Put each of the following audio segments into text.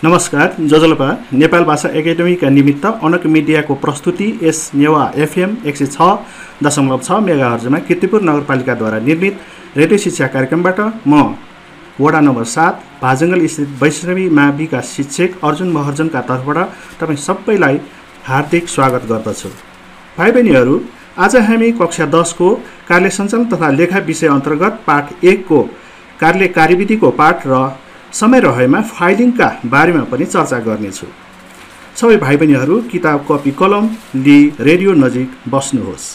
नमस्कार। जजलपा नेपाल भाषा एकाडेमीका निमित्त अनक मिडियाको प्रस्तुति यस नेवा एफएम 106.6 मेगाहर्जमा कीर्तिपुर नगरपालिकाद्वारा निर्मित रेडियो शिक्षा कार्यक्रमबाट म वडा नम्बर 7 भाजङ्गल स्थित वैष्णवी माविका शिक्षक अर्जुन महर्जनका तर्फबाट तपाईँ सबैलाई हार्दिक स्वागत गर्दछु। भाइ बहिनीहरू, आज हामी कक्षा 10 को कार्य सञ्चालन तथा लेखा विषय अन्तर्गत पाठ 1 को कार्य कार्यविधिको पाठ र समय रहेमा फाइलिङका बारेमा पनि चर्चा गर्नेछु। सबै भाइ बहिनीहरू किताब कपी कलम लिई रेडियो नजिक बस्नुहोस्।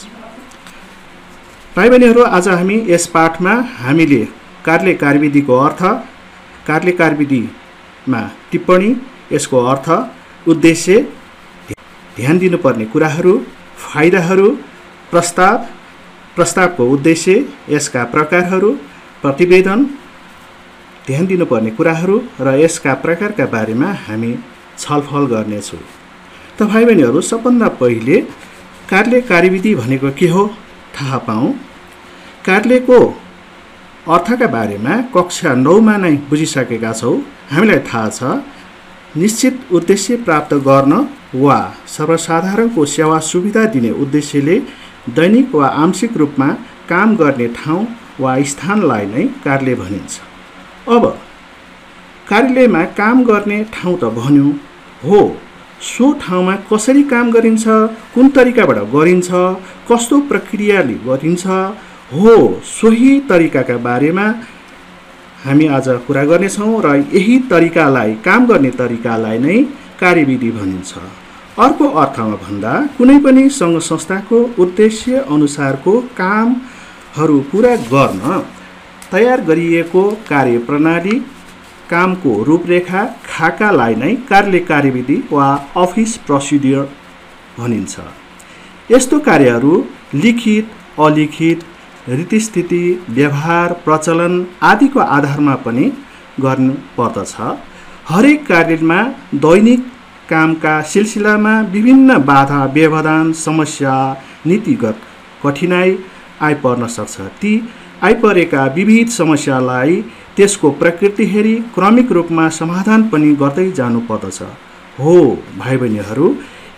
भाइ बहिनीहरू, आज हामी यस पाठमा हामीले कार्य कार्यविधिको अर्थ, कार्य कार्यविधिमा टिप्पणी, यसको अर्थ, उद्देश्य, ध्यान दिनुपर्ने कुराहरू, फाइदाहरू, प्रस्ताव, प्रस्तावको उद्देश्य, यसका प्रकारहरू, प्रतिवेदन, ध्यान दिनुपर्ने कुराहरू र यसका प्रकारका बारेमा हामी छलफल गर्नेछौँ। त भाइ बहिनीहरू, सबभन्दा पहिले कार्य कार्यविधि भनेको के हो थाहा पाऊँ। कार्यको अर्थका बारेमा कक्षा 9 मा नै बुझिसकेका छौँ। हामीलाई थाहा छ निश्चित उद्देश्य प्राप्त गर्न वा सर्वसाधारणको सेवा सुविधा दिने उद्देश्यले दैनिक वा आंशिक रूपमा काम गर्ने ठाउँ वा स्थानलाई नै कार्य भनिन्छ। अब कार्यालयमा काम गर्ने ठाउँ त भन्यो हो, सो ठाउँमा कसरी काम गरिन्छ, कुन तरिकाबाट गरिन्छ, कस्तो प्रक्रियाले गरिन्छ हो, सोही तरिकाका बारेमा हामी आज कुरा गर्नेछौँ र यही तरिकालाई, काम गर्ने तरिकालाई नै कार्यविधि भनिन्छ। अर्को अर्थमा भन्दा कुनै पनि सङ्घ संस्थाको उद्देश्य अनुसारको कामहरू पुरा गर्न तयार गरिएको कार्यप्रणाली, कामको रूपरेखा, खाकालाई नै कार्य कार्यविधि वा अफिस प्रोसिड्युर भनिन्छ। यस्तो कार्यहरू लिखित, अलिखित, रीतिस्थिति, व्यवहार, प्रचलन आदिको आधारमा पनि गर्नुपर्दछ। हरेक कार्यमा दैनिक कामका सिलसिलामा विभिन्न बाधा, व्यवधान, समस्या, नीतिगत कठिनाई आइपर्न सक्छ। ती आइपरेका विविध समस्यालाई त्यसको प्रकृति हेरी क्रमिक रूपमा समाधान पनि गर्दै जानुपर्दछ। हो भाइ बहिनीहरू,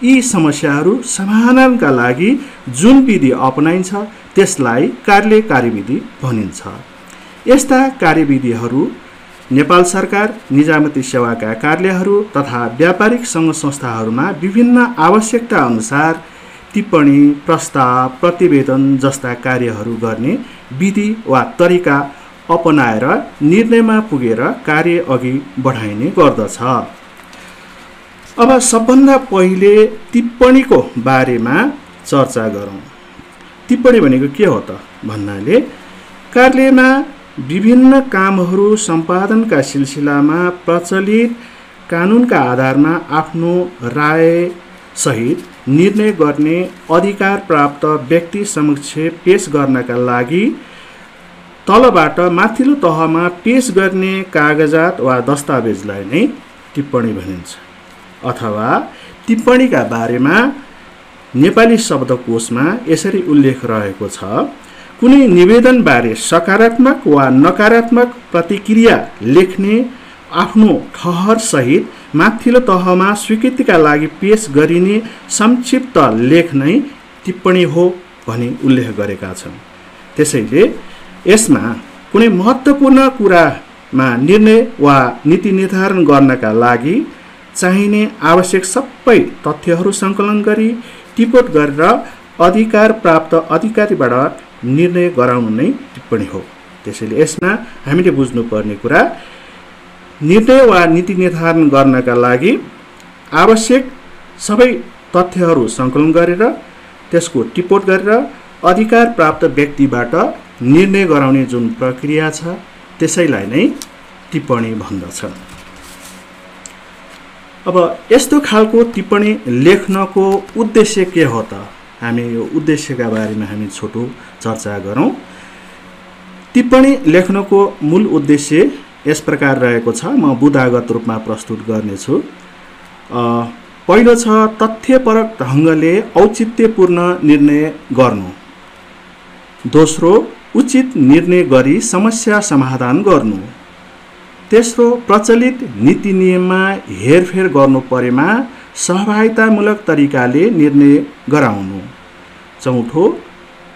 यी समस्याहरू समाधानका लागि जुन विधि अपनाइन्छ त्यसलाई कार्य कार्यविधि भनिन्छ। यस्ता कार्यविधिहरू नेपाल सरकार, निजामती सेवाका कार्यालयहरू तथा व्यापारिक सङ्घ संस्थाहरूमा विभिन्न आवश्यकता अनुसार टिप्पणी, प्रस्ताव, प्रतिवेदन जस्ता कार्यहरू गर्ने विधि वा तरिका अपनाएर निर्णयमा पुगेर कार्य अघि बढाइने गर्दछ। अब सबभन्दा पहिले टिप्पणीको बारेमा चर्चा गरौँ। टिप्पणी भनेको के हो त भन्नाले कार्यालयमा विभिन्न कामहरू सम्पादनका सिलसिलामा प्रचलित कानुनका आधारमा आफ्नो राय सहित निर्णय गर्ने अधिकार प्राप्त व्यक्ति समक्ष पेश गर्नका लागि तलबाट माथिल्लो तहमा पेश गर्ने कागजात वा दस्तावेजलाई नै टिप्पणी भनिन्छ। अथवा टिप्पणीका बारेमा नेपाली शब्दकोशमा यसरी उल्लेख रहेको छ, कुनै निवेदनबारे सकारात्मक वा नकारात्मक प्रतिक्रिया लेख्ने आफ्नो ठहर सहित माथिल्लो तहमा स्वीकृतिका लागि पेश गरिने संक्षिप्त लेख नै टिप्पणी हो भनी उल्लेख गरेका छन्। त्यसैले यसमा कुनै महत्त्वपूर्ण कुरामा निर्णय वा नीति निर्धारण गर्नका लागि चाहिने आवश्यक सबै तथ्यहरू सङ्कलन गरी टिपोट गरेर अधिकार प्राप्त अधिकारीबाट निर्णय गराउनु नै टिप्पणी हो। त्यसैले यसमा हामीले बुझ्नुपर्ने कुरा, निर्णय वा नीति निर्धारण गर्नका लागि आवश्यक सबै तथ्यहरू सङ्कलन गरेर त्यसको टिपोट गरेर अधिकार प्राप्त व्यक्तिबाट निर्णय गराउने जुन प्रक्रिया छ त्यसैलाई नै टिप्पणी भन्दछ। अब यस्तो खालको टिप्पणी लेख्नको उद्देश्य के हो त? हामी यो उद्देश्यका बारेमा हामी छोटो चर्चा गरौँ। टिप्पणी लेख्नको मूल उद्देश्य यस प्रकार रहेको छ, म बुदागत रूपमा प्रस्तुत गर्नेछु। पहिलो छ तथ्यपरक ढङ्गले औचित्यपूर्ण निर्णय गर्नु। दोस्रो उचित निर्णय गरी समस्या समाधान गर्नु। तेस्रो, प्रचलित नीति नियममा हेरफेर गर्नु परेमा सहभागितामूलक तरिकाले निर्णय गराउनु। चौथो,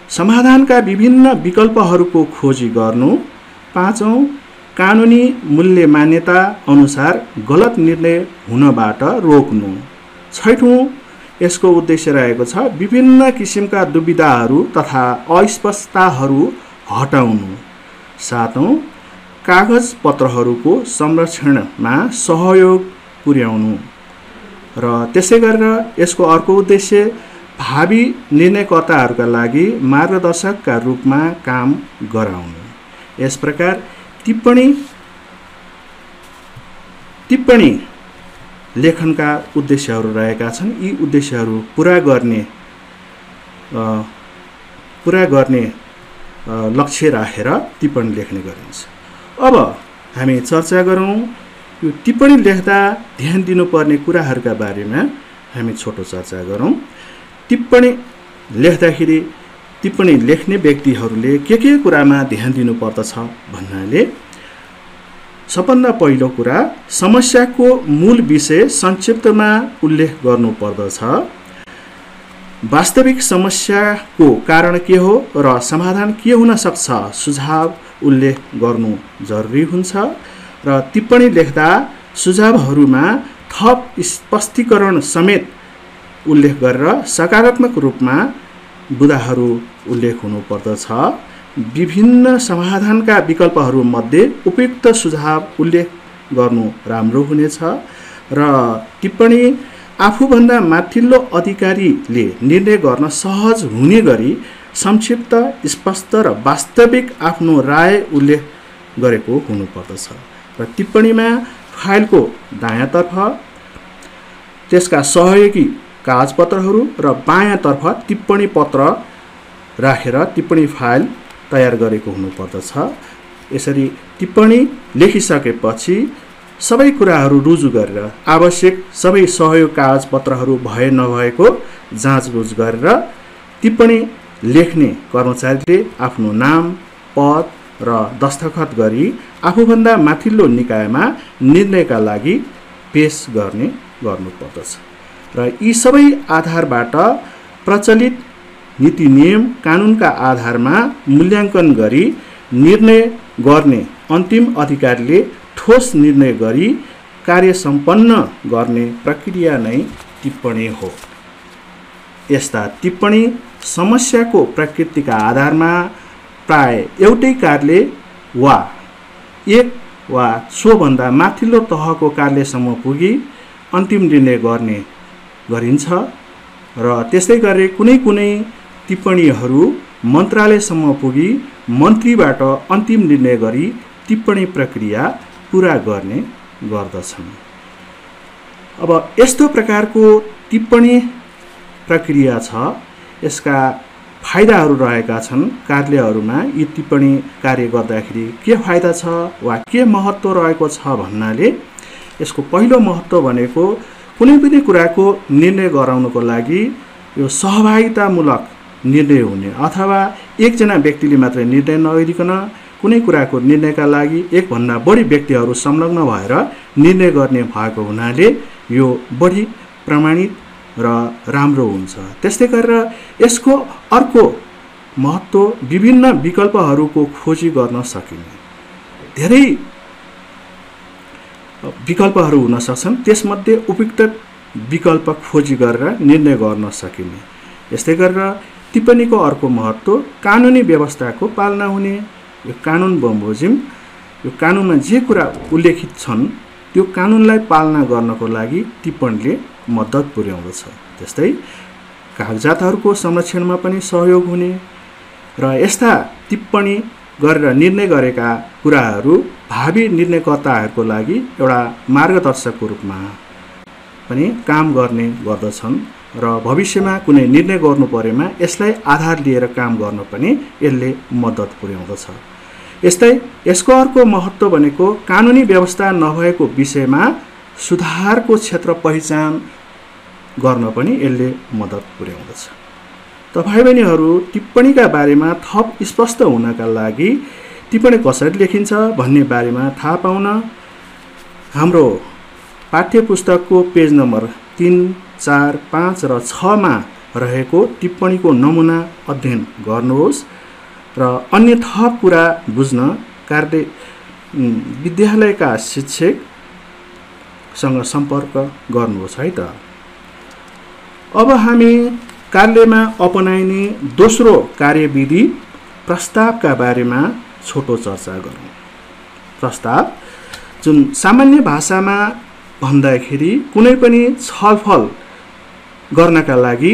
समाधानका विभिन्न विकल्पहरूको खोजी गर्नु। पाँचौं, कानुनी मूल्य मान्यता अनुसार गलत निर्णय हुनबाट रोक्नु। छैठौं, यसको उद्देश्य रहेको छ विभिन्न किसिमका दुविधाहरू तथा अस्पष्टताहरू हटाउनु। सातौं, कागजपत्रहरूको संरक्षणमा सहयोग पुर्याउनु। र त्यसै गरेर यसको अर्को उद्देश्य भावी निर्णयकर्ताहरूका लागि मार्गदर्शकका रूपमा काम गराउनु। यस प्रकार टिप्पणी लेखनका उद्देश्यहरू रहेका छन्। यी उद्देश्यहरू पूरा गर्ने लक्ष्य राखेर टिप्पणी लेख्ने गरिन्छ। अब हामी चर्चा गरौँ यो टिप्पणी लेख्दा ध्यान दिनुपर्ने कुराहरूका बारेमा। हामी छोटो चर्चा गरौँ। टिप्पणी लेख्दाखेरि टिप्पणी लेख्ने व्यक्तिहरूले के कुरामा ध्यान दिनुपर्दछ भन्नाले सबभन्दा पहिलो कुरा समस्याको मूल विषय संक्षिप्तमा उल्लेख गर्नुपर्दछ। वास्तविक समस्याको कारण के हो र समाधान के हुन सक्छ सुझाव उल्लेख गर्नु जरुरी हुन्छ। र टिप्पणी लेख्दा सुझावहरूमा थप स्पष्टीकरण समेत उल्लेख गरेर सकारात्मक रूपमा बुदाहरू उल्लेख हुनुपर्दछ। विभिन्न समाधानका विकल्पहरूमध्ये उपयुक्त सुझाव उल्लेख गर्नु राम्रो हुनेछ। र टिप्पणी आफूभन्दा माथिल्लो अधिकारीले निर्णय गर्न सहज हुने गरी संक्षिप्त, स्पष्ट र वास्तविक आफ्नो राय उल्लेख गरेको हुनुपर्दछ। र टिप्पणीमा फाइलको दायाँतर्फ त्यसका सहयोगी कागजपत्रहरू र बायाँतर्फ टिप्पणी पत्र राखेर टिप्पणी फाइल तयार गरेको हुनुपर्दछ। यसरी टिप्पणी लेखिसकेपछि सबै कुराहरू रुजु गरेर आवश्यक सबै सहयोग कागजपत्रहरू भए नभएको जाँचबुझ गरेर टिप्पणी लेख्ने कर्मचारीले आफ्नो नाम, पद र दस्तखत गरी आफूभन्दा माथिल्लो निकायमा निर्णयका लागि पेश गर्नुपर्दछ। र यी सबै आधारबाट प्रचलित नीति नियम कानुनका आधारमा मूल्याङ्कन गरी निर्णय गर्ने अन्तिम अधिकारीले ठोस निर्णय गरी कार्य सम्पन्न गर्ने प्रक्रिया नै टिप्पणी हो। यस्ता टिप्पणी समस्याको प्रकृतिका आधारमा प्राय एउटै कार्यालय वा एक वा सोभन्दा माथिल्लो तहको कार्यालयसम्म पुगी अन्तिम निर्णय गरिन्छ। र त्यस्तै गरी कुनै टिप्पणीहरू मन्त्रालयसम्म पुगी मन्त्रीबाट अन्तिम निर्णय गरी टिप्पणी प्रक्रिया पूरा गर्ने गर्दछन्। अब यस्तो प्रकारको टिप्पणी प्रक्रिया छ। यसका फाइदाहरू रहेका छन्। कार्यालयहरूमा यी टिप्पणी कार्य गर्दाखेरि के फाइदा छ वा के महत्त्व रहेको छ भन्नाले यसको पहिलो महत्त्व भनेको कुनै पनि कुराको निर्णय गराउनको लागि यो सहभागितामूलक निर्णय हुने अथवा एकजना व्यक्तिले मात्रै निर्णय नगरिकन कुनै कुराको निर्णयका लागि एकभन्दा बढी व्यक्तिहरू संलग्न भएर निर्णय गर्ने भएको हुनाले यो बढी प्रमाणित र राम्रो हुन्छ। त्यस्तै गरेर यसको अर्को महत्त्व विभिन्न विकल्पहरूको खोजी गर्न सकिने। धेरै विकल्पहरू हुन सक्छन्, त्यसमध्ये उपयुक्त विकल्प खोजी गरेर निर्णय गर्न सकिने। यस्तै गरेर टिप्पणीको अर्को महत्त्व कानुनी व्यवस्थाको पालना हुने। यो कानुन बमोजिम यो कानुनमा जे कुरा उल्लेखित छन् त्यो कानुनलाई पालना गर्नको लागि टिप्पणीले मद्दत पुर्याउँदछ। त्यस्तै कागजातहरूको संरक्षणमा पनि सहयोग हुने र यस्ता टिप्पणी गरेर निर्णय गरेका कुराहरू भावी निर्णयकर्ताहरूको लागि एउटा मार्गदर्शकको रूपमा पनि काम गर्ने गर्दछन् र भविष्यमा कुनै निर्णय गर्नु परेमा यसलाई आधार लिएर काम गर्न पनि यसले मद्दत पुर्याउँदछ। यस्तै यसको अर्को महत्त्व भनेको कानुनी व्यवस्था नभएको विषयमा सुधारको क्षेत्र पहिचान गर्न पनि यसले मद्दत पुर्याउँदछ। तपाईं बहिनीहरू टिप्पणीका बारेमा थप स्पष्ट हुनका लागि टिप्पणी कसरी लेखिन्छ भन्ने बारेमा थाहा पाउन हाम्रो पाठ्यपुस्तकको पेज नम्बर 3, 4, 5 र 6 मा रहेको टिप्पणीको नमुना अध्ययन गर्नुहोस् र अन्य थप कुरा बुझ्न विद्यालयका शिक्षकसँग सम्पर्क गर्नुहोस् है त। अब हामी कार्यमा अपनाइने दोस्रो कार्यविधि प्रस्तावका बारेमा छोटो चर्चा गरौँ। प्रस्ताव जुन सामान्य भाषामा भन्दाखेरि कुनै पनि छलफल गर्नका लागि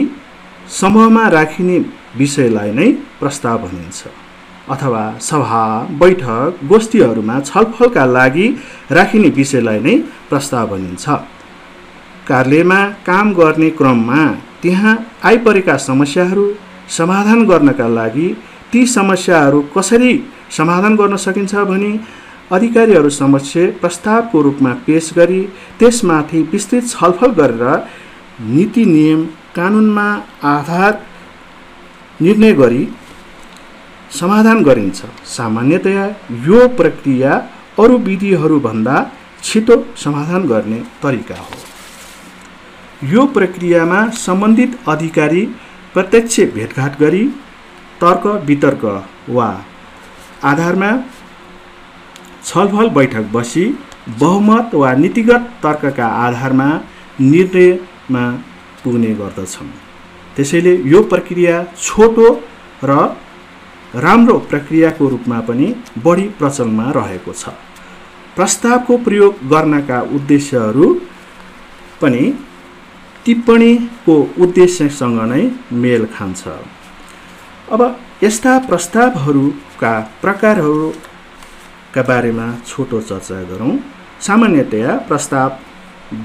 समूहमा राखिने विषयलाई नै प्रस्ताव भनिन्छ, अथवा सभा, बैठक, गोष्ठीहरूमा छलफलका लागि राखिने विषयलाई नै प्रस्ताव भनिन्छ। कार्यालयमा काम गर्ने क्रममा त्यहाँ आइपरेका समस्याहरू समाधान गर्नका लागि ती समस्याहरू कसरी समाधान गर्न सकिन्छ भनी अधिकारीहरू समक्ष प्रस्तावको रूपमा पेश गरी त्यसमाथि विस्तृत छलफल गरेर नीति नियम कानुनमा आधार निर्णय गरी समाधान गरिन्छ। सामान्यतया यो प्रक्रिया अरू विधिहरूभन्दा छिटो समाधान गर्ने तरिका हो। यो प्रक्रियामा सम्बन्धित अधिकारी प्रत्यक्ष भेटघाट गरी तर्क वितर्क वा आधारमा छलफल बैठक बसी बहुमत वा नीतिगत तर्कका आधारमा निर्णयमा पुग्ने गर्दछन्। त्यसैले यो प्रक्रिया छोटो र राम्रो प्रक्रियाको रूपमा पनि बढी प्रचलनमा रहेको छ। प्रस्तावको प्रयोग गर्नका उद्देश्यहरू पनि टिप्पणीको उद्देश्यसँग नै मेल खान्छ। अब यस्ता प्रस्तावहरूका प्रकारहरूका बारेमा छोटो चर्चा गरौँ। सामान्यतया प्रस्ताव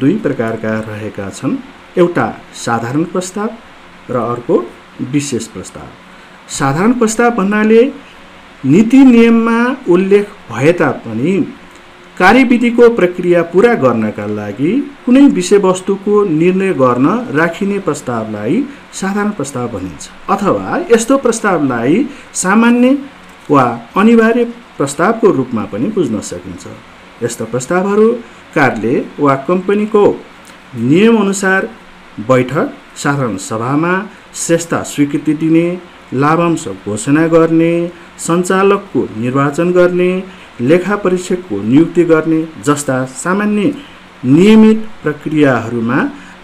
2 प्रकारका रहेका छन्। एउटा साधारण प्रस्ताव र अर्को विशेष प्रस्ताव। साधारण प्रस्ताव भन्नाले नीति नियममा उल्लेख भए तापनि कार्यविधिको प्रक्रिया पूरा गर्नका लागि कुनै विषयवस्तुको निर्णय गर्न राखिने प्रस्तावलाई साधारण प्रस्ताव भनिन्छ, अथवा यस्तो प्रस्तावलाई सामान्य वा अनिवार्य प्रस्तावको रूपमा पनि बुझ्न सकिन्छ। यस्ता प्रस्तावहरू कार्यालय वा कम्पनीको नियमअनुसार बैठक, साधारण सभामा श्रेष्ठता स्वीकृति दिने, लाभांश घोषणा गर्ने, सञ्चालकको निर्वाचन गर्ने, लेखा परीक्षकको नियुक्ति गर्ने जस्ता सामान्य नियमित प्रक्रियाहरूमा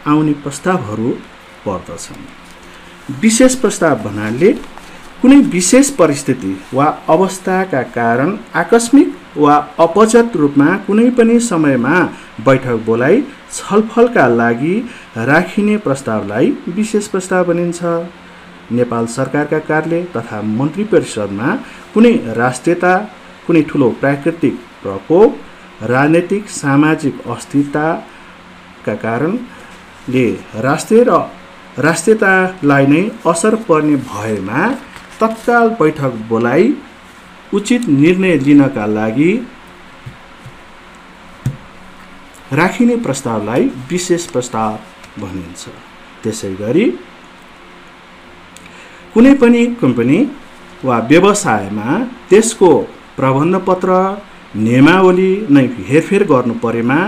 आउने प्रस्तावहरू पर्दछन्। विशेष प्रस्ताव भन्नाले कुनै विशेष परिस्थिति वा अवस्थाका कारण आकस्मिक वा अपचत रूपमा कुनै पनि समयमा बैठक बोलाई छलफलका लागि राखिने प्रस्तावलाई विशेष प्रस्ताव भनिन्छ। नेपाल सरकारका कार्यालय तथा मन्त्री परिषदमा कुनै राष्ट्रियता, कुनै ठुलो प्राकृतिक प्रकोप, राजनैतिक सामाजिक अस्थिरताका कारणले राष्ट्रियतालाई नै असर पर्ने भएमा तत्काल बैठक बोलाई उचित निर्णय लिनका लागि राखिने प्रस्तावलाई विशेष प्रस्ताव भनिन्छ। त्यसैगरी कुनै पनि कम्पनी वा व्यवसायमा त्यसको प्रबन्धपत्र नियमावली नै हेरफेर गर्नु परेमा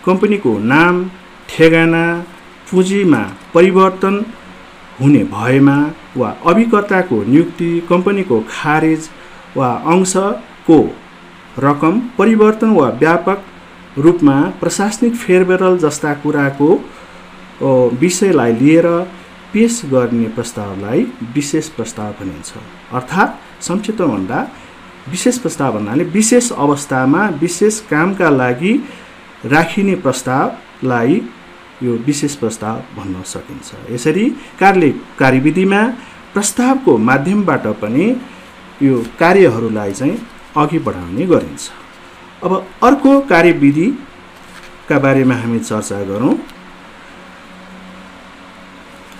कम्पनीको नाम, ठेगाना, पुँजीमा परिवर्तन हुने भएमा वा अभिकर्ताको नियुक्ति, कम्पनीको खारेज वा अंशको रकम परिवर्तन वा व्यापक रूपमा प्रशासनिक फेरबदल जस्ता कुराको विषयलाई लिएर पेश गर्ने प्रस्तावलाई विशेष प्रस्ताव भनिन्छ। अर्थात् संक्षिप्त भन्दा विशेष प्रस्ताव भन्नाले विशेष अवस्थामा विशेष कामका लागि राखिने प्रस्तावलाई यो विशेष प्रस्ताव भन्न सकिन्छ। यसरी कार्यविधिमा प्रस्तावको माध्यमबाट पनि यो कार्यहरूलाई चाहिँ अघि बढाउने गरिन्छ। अब अर्को कार्यविधिका बारेमा हामी चर्चा गरौँ।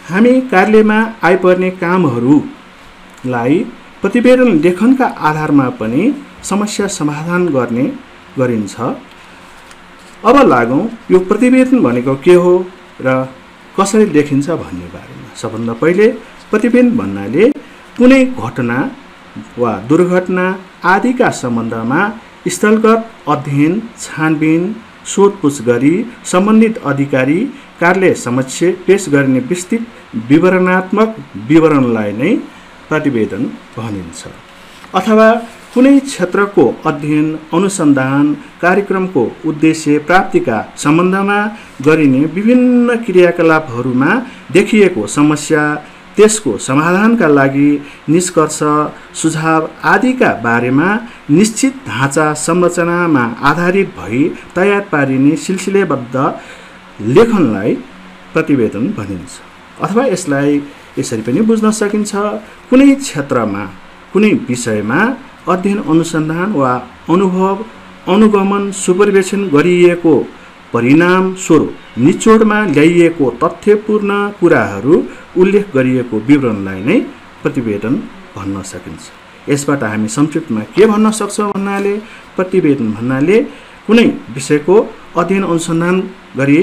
हामी कार्यालयमा आइपर्ने कामहरूलाई प्रतिवेदन लेखनका आधारमा पनि समस्या समाधान गर्ने गरिन्छ। अब लागौँ यो प्रतिवेदन भनेको के हो र कसरी लेखिन्छ भन्ने बारेमा। सबभन्दा पहिले प्रतिवेदन भन्नाले कुनै घटना वा दुर्घटना आदिका सम्बन्धमा स्थलगत अध्ययन, छानबिन, सोधपुछ गरी सम्बन्धित अधिकारी कार्यालय समक्ष पेश गरिने विस्तृत विवरणात्मक विवरणलाई नै प्रतिवेदन भनिन्छ। अथवा कुनै क्षेत्रको अध्ययन अनुसन्धान कार्यक्रमको उद्देश्य प्राप्तिका सम्बन्धमा गरिने विभिन्न क्रियाकलापहरूमा देखिएको समस्या, त्यसको समाधानका लागि निष्कर्ष, सुझाव आदिका बारेमा निश्चित ढाँचा संरचनामा आधारित भई तयार पारिने सिलसिलेबद्ध लेखनलाई प्रतिवेदन भनिन्छ। अथवा यसलाई यसरी पनि बुझ्न सकिन्छ, कुनै क्षेत्रमा कुनै विषयमा अध्ययन अनुसन्धान वा अनुभव अनुगमन सुपरिवेक्षण गरिएको परिणाम स्वरूप निचोडमा ल्याइएको तथ्यपूर्ण कुराहरू उल्लेख गरिएको विवरणलाई नै प्रतिवेदन भन्न सकिन्छ। यसबाट हामी संक्षिप्तमा के भन्न सक्छौँ भन्नाले प्रतिवेदन भन्नाले कुनै विषयको अध्ययन अनुसन्धान गरी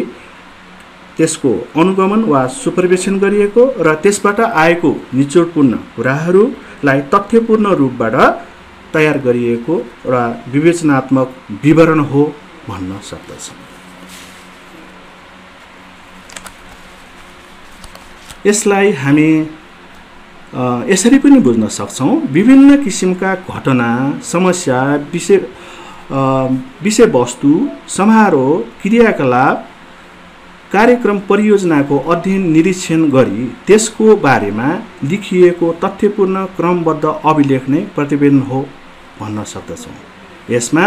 त्यसको अनुगमन वा सुपरिवेक्षण गरिएको र त्यसबाट आएको निचोडपूर्ण कुराहरूलाई तथ्यपूर्ण रूपबाट तयार गरिएको र विवेचनात्मक विवरण हो भन्न सक्दछौँ। यसलाई हामी यसरी पनि बुझ्न सक्छौँ, विभिन्न किसिमका घटना, समस्या, विषयवस्तु, समारोह, क्रियाकलाप, कार्यक्रम, परियोजनाको अध्ययन निरीक्षण गरी त्यसको बारेमा लिखिएको तथ्यपूर्ण क्रमबद्ध अभिलेख नै प्रतिवेदन हो भन्न सक्दछौँ। यसमा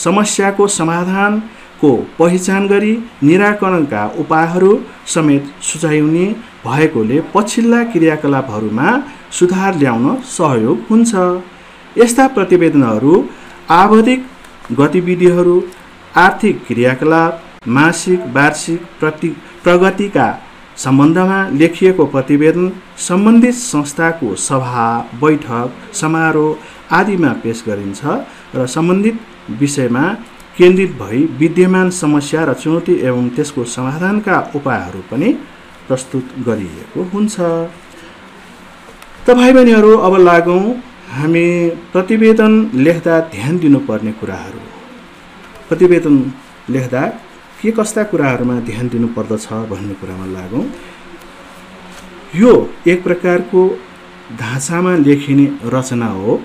समस्याको समाधानको पहिचान गरी निराकरणका उपायहरू समेत सुझाउने भएकोले पछिल्ला क्रियाकलापहरूमा सुधार ल्याउन सहयोग हुन्छ। यस्ता प्रतिवेदनहरू आवधिक गतिविधिहरू, आर्थिक क्रियाकलाप, मासिक, वार्षिक प्रगतिका सम्बन्धमा लेखिएको प्रतिवेदन सम्बन्धित संस्थाको सभा, बैठक, समारोह आदिमा पेश गरिन्छ र सम्बन्धित विषयमा केन्द्रित भई विद्यमान समस्या र चुनौती एवं त्यसको समाधानका उपायहरू पनि प्रस्तुत गरिएको हुन्छ। त भाइ बहिनीहरू, अब लागौँ हामी प्रतिवेदन लेख्दा ध्यान दिनुपर्ने कुराहरू। प्रतिवेदन लेख्दा के कस्ता कुराहरूमा ध्यान दिनुपर्दछ भन्ने कुरामा लागौँ। यो एक प्रकारको ढाँचामा लेखिने रचना हो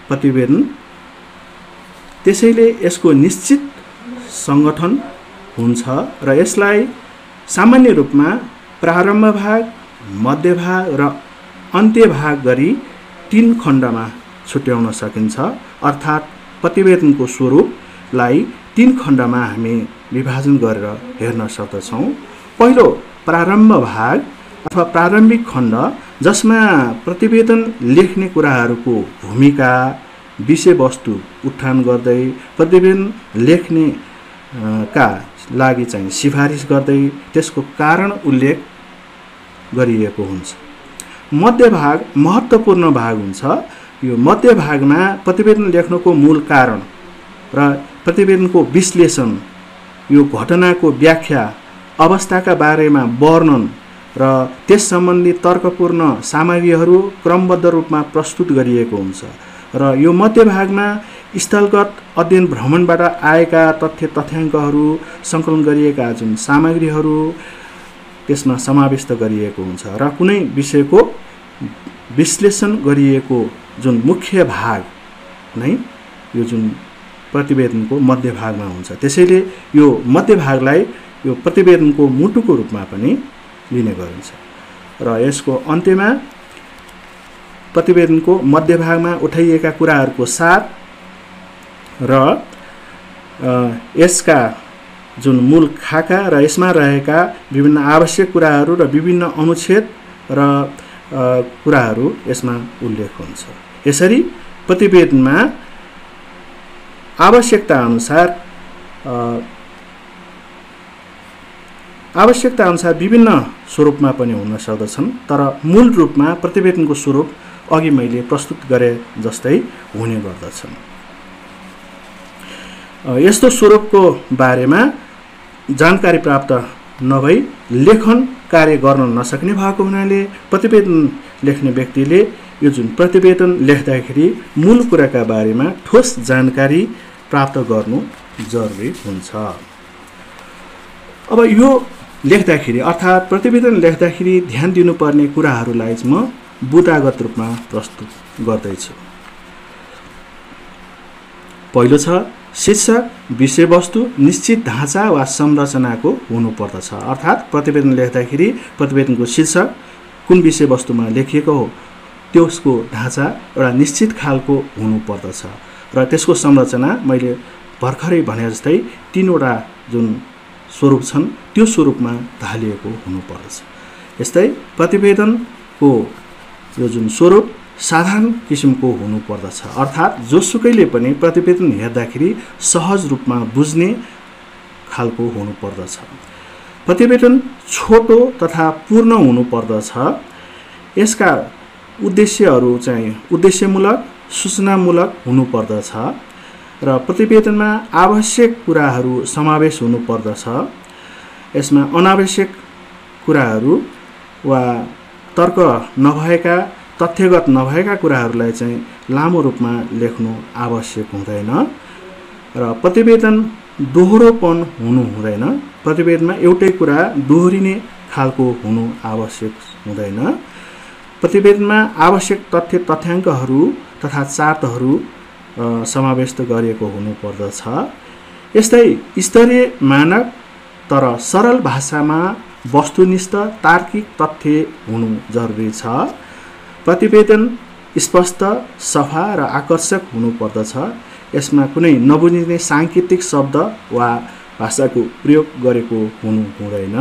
प्रतिवेदन, त्यसैले यसको निश्चित सङ्गठन हुन्छ र यसलाई सामान्य रूपमा प्रारम्भ भाग, मध्य भाग र अन्त्य भाग गरी 3 खण्डमा छुट्याउन सकिन्छ। अर्थात् प्रतिवेदनको स्वरूपलाई 3 खण्डमा हामी विभाजन गरेर हेर्न सक्दछौँ। पहिलो प्रारम्भ भाग अथवा प्रारम्भिक खण्ड, जसमा प्रतिवेदन लेख्ने कुराहरूको भूमिका, विषयवस्तु उठान गर्दै प्रतिवेदन लेख्ने का लागि चाहिँ सिफारिस गर्दै त्यसको कारण उल्लेख गरिएको हुन्छ। मध्य भाग महत्त्वपूर्ण भाग हुन्छ। यो मध्य भागमा प्रतिवेदन लेख्नको मूल कारण र प्रतिवेदनको विश्लेषण, यो घटनाको व्याख्या, अवस्थाका बारेमा वर्णन र त्यस सम्बन्धी तर्कपूर्ण सामग्रीहरू क्रमबद्ध रूपमा प्रस्तुत गरिएको हुन्छ। र यो मध्य भागमा स्थलगत अध्ययन भ्रमणबाट आएका तथ्याङ्कहरू, सङ्कलन गरिएका जुन सामग्रीहरू त्यसमा समाविष्ट गरिएको हुन्छ र कुनै विषयको विश्लेषण गरिएको जुन मुख्य भाग नै यो जुन प्रतिवेदनको मध्य भागमा हुन्छ। त्यसैले यो मध्य भागलाई यो प्रतिवेदनको मुटुको रूपमा पनि लिने गरिन्छ र यसको अन्त्यमा प्रतिवेदनको मध्य भागमा उठाइएका कुराहरूको सार र यसका जुन मूल खाका र यसमा रहेका विभिन्न आवश्यक कुराहरू र विभिन्न अनुच्छेद र कुराहरू यसमा उल्लेख हुन्छ। यसरी प्रतिवेदनमा आवश्यकता अनुसार विभिन्न स्वरूपमा पनि हुन सक्दछन्, तर मूल रूपमा प्रतिवेदनको स्वरूप अघि मैले प्रस्तुत गरे जस्तै हुने गर्दछन्। यस्तो स्वरूपको बारेमा जानकारी प्राप्त नभई लेखन कार्य गर्न नसक्ने भएको हुनाले प्रतिवेदन लेख्ने व्यक्तिले यो जुन प्रतिवेदन लेख्दाखेरि मूल कुराका बारेमा ठोस जानकारी प्राप्त गर्नु जरुरी हुन्छ। अब यो लेख्दाखेरि अर्थात् प्रतिवेदन लेख्दाखेरि ध्यान दिनुपर्ने कुराहरूलाई म बुदागत रूपमा प्रस्तुत गर्दैछु। पहिलो छ शीर्षक विषयवस्तु निश्चित ढाँचा वा संरचनाको हुनुपर्दछ। अर्थात् प्रतिवेदन लेख्दाखेरि प्रतिवेदनको शीर्षक कुन विषयवस्तुमा लेखिएको हो त्यसको ढाँचा एउटा निश्चित खालको हुनुपर्दछ र त्यसको संरचना मैले भर्खरै भने जस्तै 3वटा जुन स्वरूप छन् त्यो स्वरूपमा ढालिएको हुनुपर्दछ। यस्तै प्रतिवेदनको यो जुन स्वरूप साधारण किसिमको हुनुपर्दछ। अर्थात् जोसुकैले पनि प्रतिवेदन हेर्दाखेरि सहज रूपमा बुझ्ने खालको हुनुपर्दछ। प्रतिवेदन छोटो तथा पूर्ण हुनुपर्दछ। यसका उद्देश्यहरू चाहिँ उद्देश्यमूलक सूचनामूलक हुनुपर्दछ र प्रतिवेदनमा आवश्यक कुराहरू समावेश हुनुपर्दछ। यसमा अनावश्यक कुराहरू वा तर्क नभएका तथ्यगत नभएका कुराहरूलाई चाहिँ लामो रूपमा लेख्नु आवश्यक हुँदैन र प्रतिवेदन दोहोरोपन हुनु हुँदैन। प्रतिवेदनमा एउटै कुरा दोहोरिने खालको हुनु आवश्यक हुँदैन। प्रतिवेदनमा आवश्यक तथ्याङ्कहरू तथा चार्टहरू समावेश गरिएको हुनुपर्दछ। यस्तै स्तरीय मानक तर सरल भाषामा वस्तुनिष्ठ तार्किक तथ्य हुनु जरुरी छ। प्रतिवेदन स्पष्ट सफा र आकर्षक हुनुपर्दछ। यसमा कुनै नबुझिने साङ्केतिक शब्द वा भाषाको प्रयोग गरेको हुनु हुँदैन।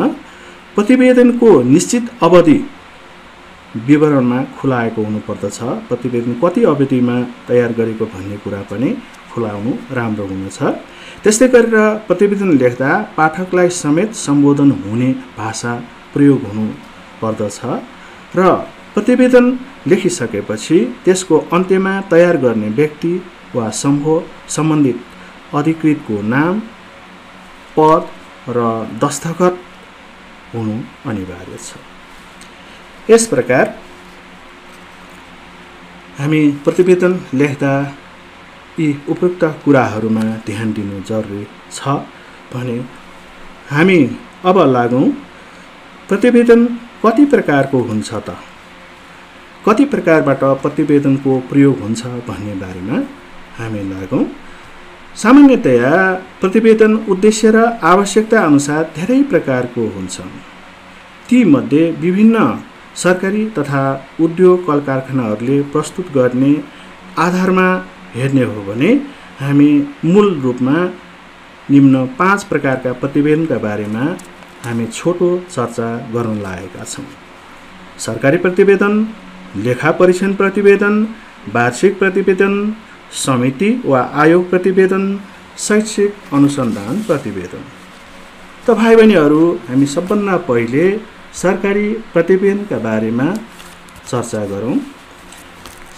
प्रतिवेदनको निश्चित अवधि विवरणमा खुलाएको हुनुपर्दछ। प्रतिवेदन कति अवधिमा तयार गरेको भन्ने कुरा पनि खुलाउनु राम्रो हुनेछ। त्यस्तै गरेर प्रतिवेदन लेख्दा पाठकलाई समेत सम्बोधन हुने भाषा प्रयोग हुनु पर्दछ र प्रतिवेदन लेखिसकेपछि त्यसको अन्त्यमा तयार गर्ने व्यक्ति वा समूह सम्बन्धित अधिकृतको नाम, पद र दस्तखत हुनु अनिवार्य छ। यस प्रकार हामी प्रतिवेदन लेख्दा यी उपयुक्त कुराहरूमा ध्यान दिनु जरुरी छ भने हामी अब लागौँ प्रतिवेदन कति प्रकारको हुन्छ त, कति प्रकारबाट प्रतिवेदनको प्रयोग हुन्छ भन्ने बारेमा हामी लागौँ। सामान्यतया प्रतिवेदन उद्देश्य र आवश्यकता अनुसार धेरै प्रकारको हुन्छन्। ती मध्ये विभिन्न सरकारी तथा उद्योग कल कारखानाहरूले प्रस्तुत गर्ने आधारमा हेर्ने हो भने हामी मूल रूपमा निम्न 5 प्रकारका प्रतिवेदनका बारेमा हामी छोटो चर्चा गर्न लागेका छौँ। सरकारी प्रतिवेदन, लेखा परीक्षण प्रतिवेदन, वार्षिक प्रतिवेदन, समिति वा आयोग प्रतिवेदन, शैक्षिक अनुसन्धान प्रतिवेदन। त भाइ बहिनीहरू, हामी सबभन्दा पहिले सरकारी प्रतिवेदनका बारेमा चर्चा गरौँ।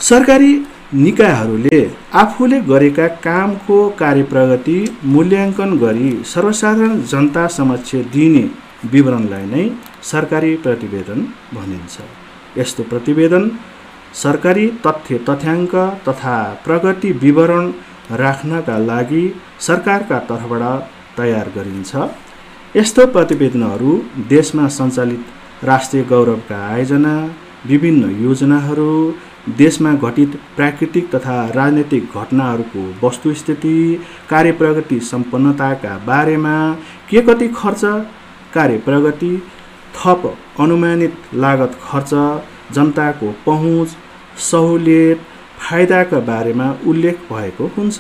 सरकारी निकायहरूले आफूले गरेका कामको कार्यप्रगति मूल्याङ्कन गरी सर्वसाधारण जनता समक्ष दिने विवरणलाई नै सरकारी प्रतिवेदन भनिन्छ। यस्तो प्रतिवेदन सरकारी तथ्याङ्क तथा प्रगति विवरण राख्नका लागि सरकारका तर्फबाट तयार गरिन्छ। यस्तो प्रतिवेदनहरू देशमा सञ्चालित राष्ट्रिय गौरवका आयोजना, विभिन्न योजनाहरू, देशमा घटित प्राकृतिक तथा राजनैतिक घटनाहरूको वस्तुस्थिति, कार्यप्रगति सम्पन्नताका बारेमा, के कति खर्च, कार्यप्रगति, थप अनुमानित लागत खर्च, जनताको पहुँच, सहुलियत, फाइदाका बारेमा उल्लेख भएको हुन्छ।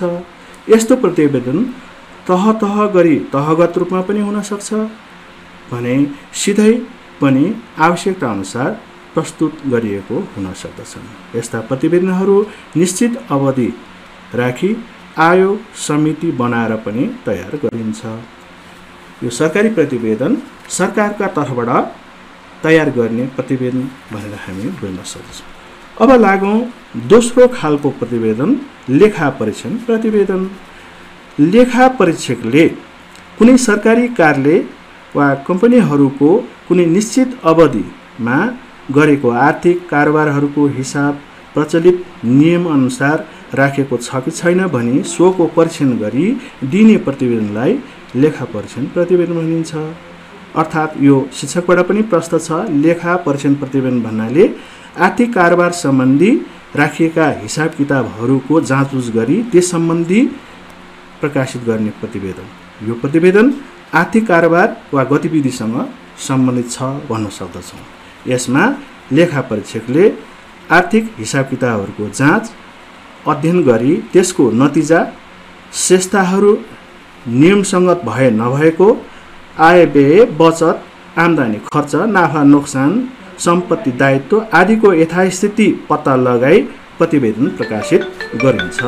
यस्तो प्रतिवेदन तह गरी तहगत रूपमा पनि हुन सक्छ भने सिधै पनि आवश्यकता अनुसार प्रस्तुत गरिएको हुन सक्दछन्। यस्ता प्रतिवेदनहरू निश्चित अवधि राखी आयोग समिति बनाएर पनि तयार गरिन्छ। यो सरकारी प्रतिवेदन सरकारका तर्फबाट तयार गर्ने प्रतिवेदन भनेर हामी बुझ्न सक्छौँ। अब लागौँ दोस्रो खालको प्रतिवेदन, लेखा परीक्षण प्रतिवेदन। लेखा परीक्षकले कुनै सरकारी कार्यालय वा कम्पनीहरूको कुनै निश्चित अवधिमा गरेको आर्थिक कारोबारहरूको हिसाब प्रचलित नियमअनुसार राखेको छ कि छैन भनी सोको परीक्षण गरी दिने प्रतिवेदनलाई लेखा परीक्षण प्रतिवेदन भनिन्छ। अर्थात् यो शिक्षकबाट पनि प्रश्न छ। लेखा परीक्षण प्रतिवेदन भन्नाले आर्थिक कारोबार सम्बन्धी राखिएका हिसाब किताबहरूको जाँचबुझ गरी त्यस सम्बन्धी प्रकाशित गर्ने प्रतिवेदन। यो प्रतिवेदन आर्थिक कारोबार वा गतिविधिसँग सम्बन्धित छ भन्न सक्दछौँ। यसमा लेखा परीक्षकले आर्थिक हिसाब किताबहरूको जाँच अध्ययन गरी त्यसको नतिजा, श्रेष्ठताहरू नियमसङ्गत भए नभएको, आय व्यय, बचत, आम्दानी खर्च, नाफा नोक्सान, सम्पत्ति दायित्व आदिको यथास्थिति पत्ता लगाई प्रतिवेदन प्रकाशित गरिन्छ।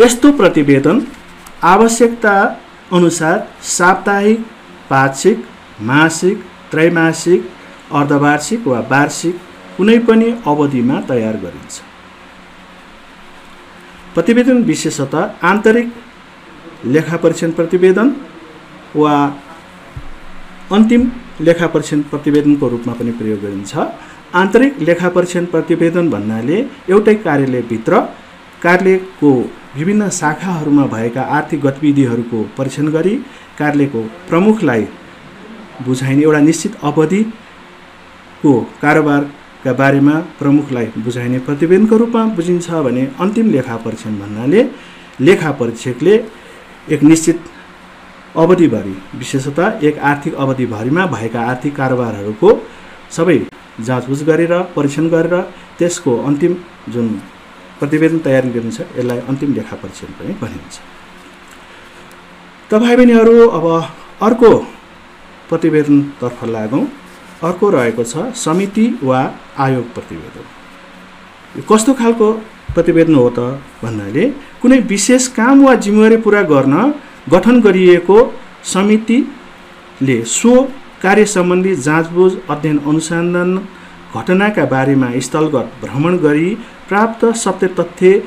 यस्तो प्रतिवेदन आवश्यकता अनुसार साप्ताहिक, पाक्षिक, मासिक, त्रैमासिक, अर्धवार्षिक वा वार्षिक कुनै पनि अवधिमा तयार गरिन्छ। प्रतिवेदन विशेषतः आन्तरिक लेखा परीक्षण प्रतिवेदन वा अन्तिम लेखा परीक्षण प्रतिवेदनको रूपमा पनि प्रयोग गरिन्छ। आन्तरिक लेखा परीक्षण प्रतिवेदन भन्नाले एउटै कार्यालयभित्र कार्यालयको विभिन्न शाखाहरूमा भएका आर्थिक गतिविधिहरूको परीक्षण गरी कार्यालयको प्रमुखलाई बुझाइने एउटा निश्चित अवधिको कारोबारका बारेमा प्रमुखलाई बुझाइने प्रतिवेदनको रूपमा बुझिन्छ भने अन्तिम लेखा परीक्षण भन्नाले लेखा परीक्षकले एक निश्चित अवधिभरि, विशेषतः एक आर्थिक अवधिभरिमा भएका आर्थिक कारोबारहरूको सबै जाँचबुझ गरेर परीक्षण गरेर त्यसको अन्तिम जुन प्रतिवेदन तयारी गरिन्छ यसलाई अन्तिम लेखा परीक्षण पनि भनिन्छ। त भाइ बहिनीहरू, अब अर्को प्रतिवेदनतर्फ लागौँ। अर्को रहेको छ समिति वा आयोग प्रतिवेदन। यो कस्तो खालको प्रतिवेदन हो त भन्नाले कुनै विशेष काम वा जिम्मेवारी पूरा गर्न गठन गरिएको समितिले सो कार्य सम्बन्धी जाँचबुझ, अध्ययन, अनुसन्धान, घटनाका बारेमा स्थलगत भ्रमण गरी प्राप्त सत्य तथ्य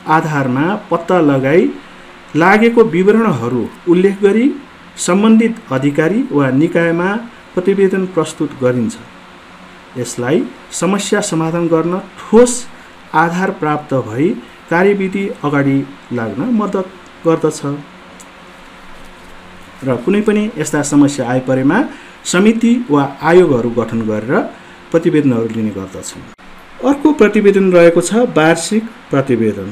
आधारमा पत्ता लगाई लागेको विवरणहरू उल्लेख गरी सम्बन्धित अधिकारी वा निकायमा प्रतिवेदन प्रस्तुत गरिन्छ। यसलाई समस्या समाधान गर्न ठोस आधार प्राप्त भई कार्यविधि अगाडि लाग्न मद्दत गर्दछ र कुनै पनि यस्ता समस्या आइपरेमा समिति वा आयोगहरू गठन गरेर प्रतिवेदनहरू लिने गर्दछन्। अर्को प्रतिवेदन रहेको छ वार्षिक प्रतिवेदन।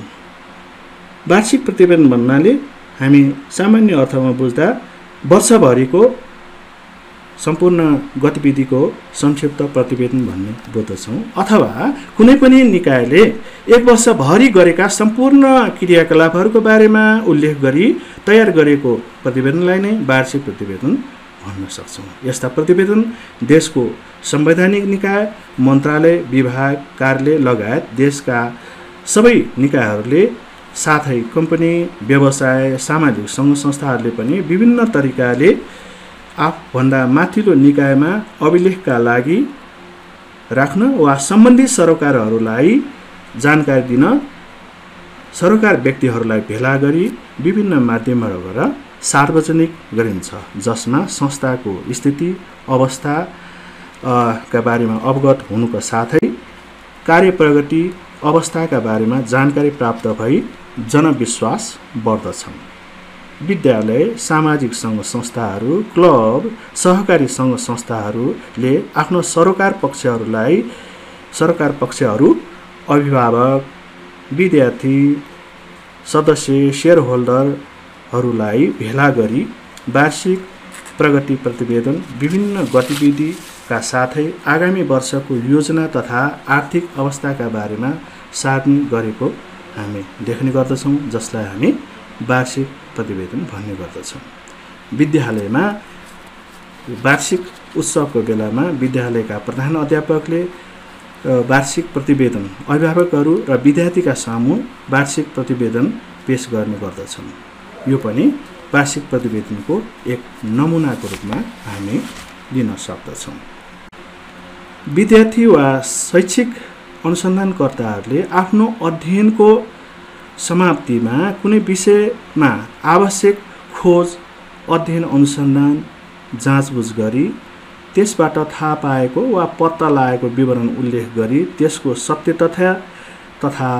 वार्षिक प्रतिवेदन भन्नाले हामी सामान्य अर्थमा बुझ्दा वर्षभरिको सम्पूर्ण गतिविधिको संक्षिप्त प्रतिवेदन भन्ने बुझ्दछौँ। अथवा कुनै पनि निकायले एक वर्षभरि गरेका सम्पूर्ण क्रियाकलापहरूको बारेमा उल्लेख गरी तयार गरेको प्रतिवेदनलाई नै वार्षिक प्रतिवेदन भन्न सक्छौँ। यस्ता प्रतिवेदन देशको संवैधानिक निकाय, मन्त्रालय, विभाग, कार्यालय लगायत देशका सबै निकायहरूले साथै कम्पनी, व्यवसाय, सामाजिक सङ्घ संस्थाहरूले पनि विभिन्न तरिकाले आफूभन्दा माथिल्लो निकायमा अभिलेखका लागि राख्न वा सम्बन्धित सरोकारहरूलाई जानकारी दिन सरोकार व्यक्तिहरूलाई भेला गरी विभिन्न माध्यमबाट सार्वजनिक गरिन्छ, जसमा संस्थाको स्थिति अवस्था का बारेमा अवगत हुनुका साथै कार्य प्रगति अवस्थाका बारेमा जानकारी प्राप्त भई जनविश्वास बढ्दछन्। विद्यालय, सामाजिक सङ्घ संस्थाहरू, क्लब, सहकारी सङ्घ संस्थाहरूले आफ्नो सरोकार पक्षहरू, अभिभावक, विद्यार्थी, सदस्य, शेयर होल्डरहरूलाई भेला गरी वार्षिक प्रगति प्रतिवेदन, विभिन्न गतिविधिका साथै आगामी वर्षको योजना तथा आर्थिक अवस्थाका बारेमा सार्ने गरेको हामी देख्ने गर्दछौँ, जसलाई हामी वार्षिक प्रतिवेदन भन्ने गर्दछौँ। विद्यालयमा वार्षिक उत्सवको बेलामा विद्यालयका प्रधान अध्यापकले वार्षिक प्रतिवेदन अभिभावकहरू र विद्यार्थीका सामु वार्षिक प्रतिवेदन पेश गर्ने गर्दछन्। यो पनि वार्षिक प्रतिवेदनको एक नमुनाको रूपमा हामी लिन सक्दछौँ। विद्यार्थी वा शैक्षिक अनुसन्धानकर्ताहरूले आफ्नो अध्ययनको समाप्तिमा कुनै विषयमा आवश्यक खोज, अध्ययन, अनुसन्धान, जाँचबुझ गरी त्यसबाट थाहा पाएको वा पत्ता लागेको विवरण उल्लेख गरी त्यसको सत्य तथा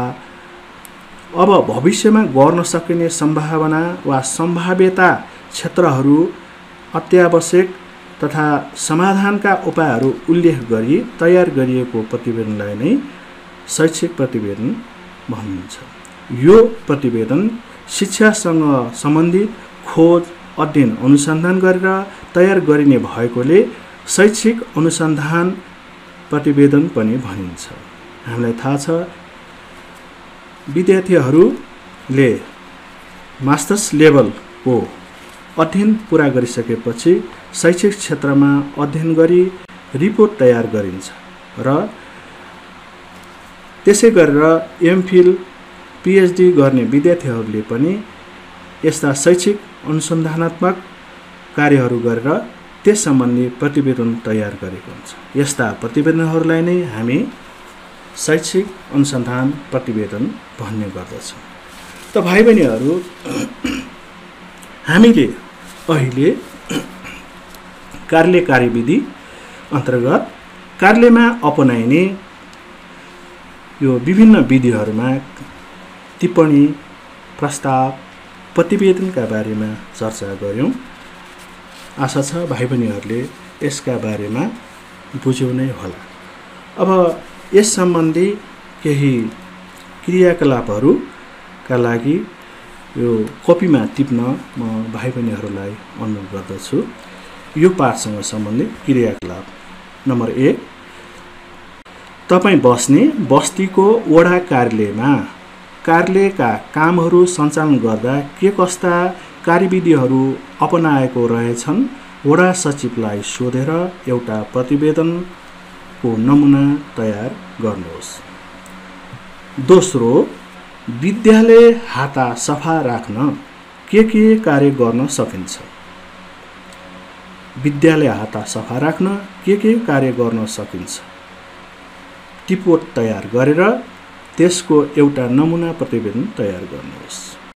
अब भविष्यमा गर्न सकिने सम्भावना वा सम्भाव्यता क्षेत्रहरू, अत्यावश्यक तथा समाधानका उपायहरू उल्लेख गरी तयार गरिएको प्रतिवेदनलाई नै शैक्षिक प्रतिवेदन भनिन्छ। यो प्रतिवेदन शिक्षासँग सम्बन्धित खोज, अध्ययन, अनुसन्धान गरेर तयार गरिने भएकोले शैक्षिक अनुसन्धान प्रतिवेदन पनि भनिन्छ। हामीलाई थाहा छ विद्यार्थीहरूले मास्टर्स लेभलको अध्ययन पुरा गरिसकेपछि शैक्षिक क्षेत्रमा अध्ययन गरी रिपोर्ट तयार गरिन्छ र त्यसै गरेर एमफिल, पिएचडी गर्ने विद्यार्थीहरूले पनि यस्ता शैक्षिक अनुसन्धानात्मक कार्यहरू गरेर त्यस सम्बन्धी प्रतिवेदन तयार गरेको हुन्छ। यस्ता प्रतिवेदनहरूलाई नै हामी शैक्षिक अनुसन्धान प्रतिवेदन भन्ने गर्दछौँ। त भाइ बहिनीहरू, हामीले अहिले कार्यालय कार्यविधि अन्तर्गत कार्यालयमा अपनाइने यो विभिन्न विधिहरूमा टिप्पणी, प्रस्ताव, प्रतिवेदनका बारेमा चर्चा गऱ्यौँ। आशा छ भाइ बहिनीहरूले यसका बारेमा बुझ्यौ नै होला। अब यस सम्बन्धी केही क्रियाकलापहरूका लागि यो कपीमा टिप्न म भाइ बहिनीहरूलाई अनुरोध गर्दछु। यो पाठसँग सम्बन्धित क्रियाकलाप नम्बर 1, तपाईँ बस्ने बस्तीको वडा कार्यालयमा कार्यालयका कामहरू सञ्चालन गर्दा के कस्ता कार्यविधिहरू अपनाएको रहेछन् वडा सचिवलाई सोधेर एउटा प्रतिवेदनको नमुना तयार गर्नुहोस्। दोस्रो, विद्यालय हाता सफा राख्न के कार्य गर्न सकिन्छ? विद्यालय हाता सफा राख्न के कार्य गर्न सकिन्छ? टिपोट तयार गरेर त्यसको एउटा नमुना प्रतिवेदन तयार गर्नुहोस्।